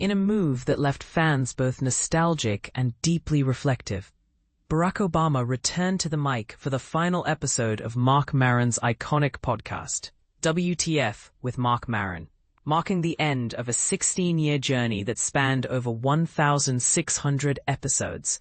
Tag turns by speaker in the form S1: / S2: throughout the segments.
S1: In a move that left fans both nostalgic and deeply reflective, Barack Obama returned to the mic for the final episode of Marc Maron's iconic podcast, WTF with Marc Maron, marking the end of a 16-year journey that spanned over 1,600 episodes.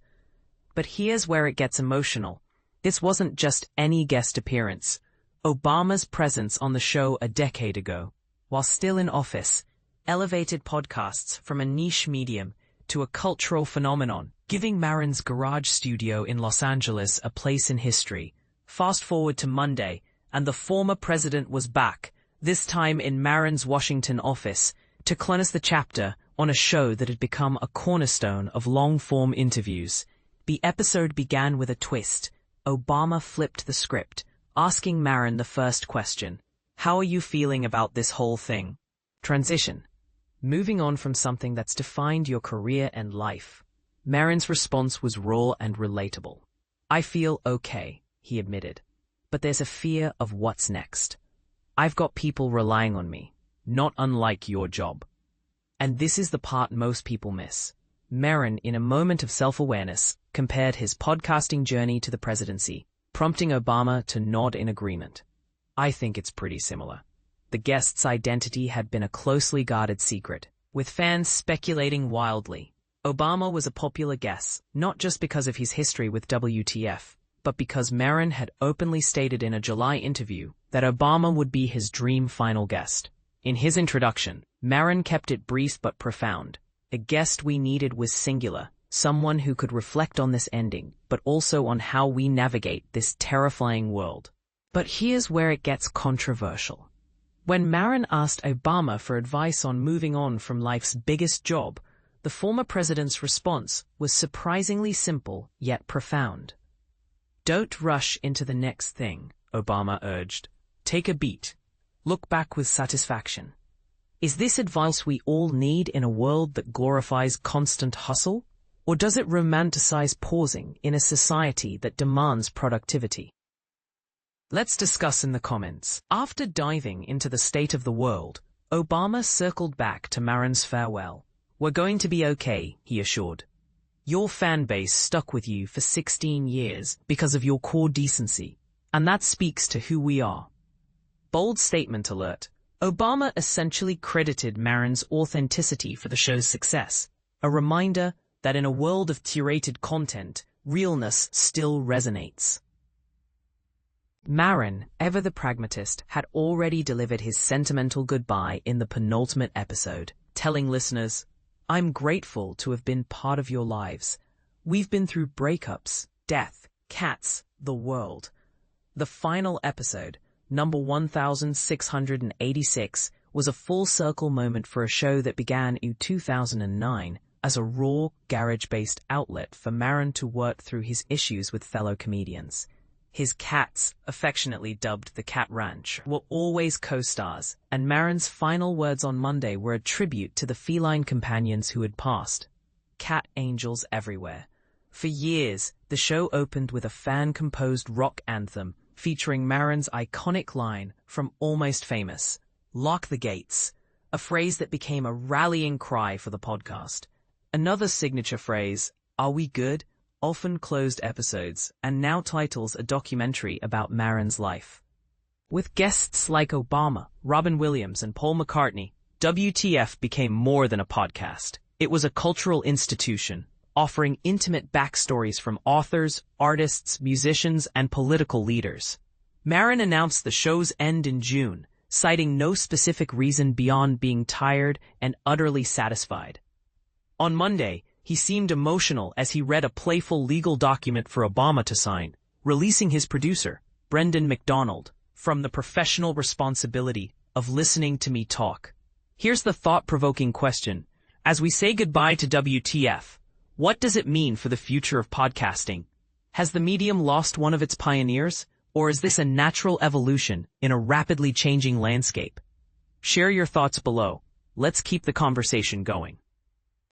S1: But here's where it gets emotional. This wasn't just any guest appearance. Obama's presence on the show a decade ago, while still in office, elevated podcasts from a niche medium to a cultural phenomenon, giving Maron's garage studio in Los Angeles a place in history. Fast forward to Monday, and the former president was back, this time in Maron's Washington office, to close the chapter on a show that had become a cornerstone of long-form interviews. The episode began with a twist. Obama flipped the script, asking Maron the first question: "How are you feeling about this whole thing?" Transition. Moving on from something that's defined your career and life. Maron's response was raw and relatable. "I feel okay," he admitted. "But there's a fear of what's next. I've got people relying on me, not unlike your job." And this is the part most people miss. Maron, in a moment of self-awareness, compared his podcasting journey to the presidency, prompting Obama to nod in agreement. "I think it's pretty similar." The guest's identity had been a closely guarded secret, with fans speculating wildly. Obama was a popular guest, not just because of his history with WTF, but because Maron had openly stated in a July interview that Obama would be his dream final guest. In his introduction, Maron kept it brief but profound. "A guest we needed was singular, someone who could reflect on this ending, but also on how we navigate this terrifying world." But here's where it gets controversial. When Maron asked Obama for advice on moving on from life's biggest job, the former president's response was surprisingly simple yet profound. "Don't rush into the next thing," Obama urged. "Take a beat. Look back with satisfaction." Is this advice we all need in a world that glorifies constant hustle? Or does it romanticize pausing in a society that demands productivity? Let's discuss in the comments. After diving into the state of the world, Obama circled back to Maron's farewell. "We're going to be okay," he assured. "Your fan base stuck with you for 16 years because of your core decency, and that speaks to who we are." Bold statement alert. Obama essentially credited Maron's authenticity for the show's success, a reminder that in a world of curated content, realness still resonates. Maron, ever the pragmatist, had already delivered his sentimental goodbye in the penultimate episode, telling listeners, "I'm grateful to have been part of your lives. We've been through breakups, death, cats, the world." The final episode, number 1686, was a full-circle moment for a show that began in 2009 as a raw, garage-based outlet for Maron to work through his issues with fellow comedians. His cats, affectionately dubbed the Cat Ranch, were always co-stars, and Maron's final words on Monday were a tribute to the feline companions who had passed. Cat angels everywhere. For years, the show opened with a fan-composed rock anthem featuring Maron's iconic line from Almost Famous, "Lock the gates," a phrase that became a rallying cry for the podcast. Another signature phrase, "Are we good?" often closed episodes, and now titles a documentary about Maron's life. With guests like Obama, Robin Williams, and Paul McCartney, WTF became more than a podcast. It was a cultural institution, offering intimate backstories from authors, artists, musicians, and political leaders. Maron announced the show's end in June, citing no specific reason beyond being tired and utterly satisfied. On Monday, he seemed emotional as he read a playful legal document for Obama to sign, releasing his producer, Brendan McDonald, from the professional responsibility of listening to me talk. Here's the thought-provoking question. As we say goodbye to WTF, what does it mean for the future of podcasting? Has the medium lost one of its pioneers, or is this a natural evolution in a rapidly changing landscape? Share your thoughts below. Let's keep the conversation going.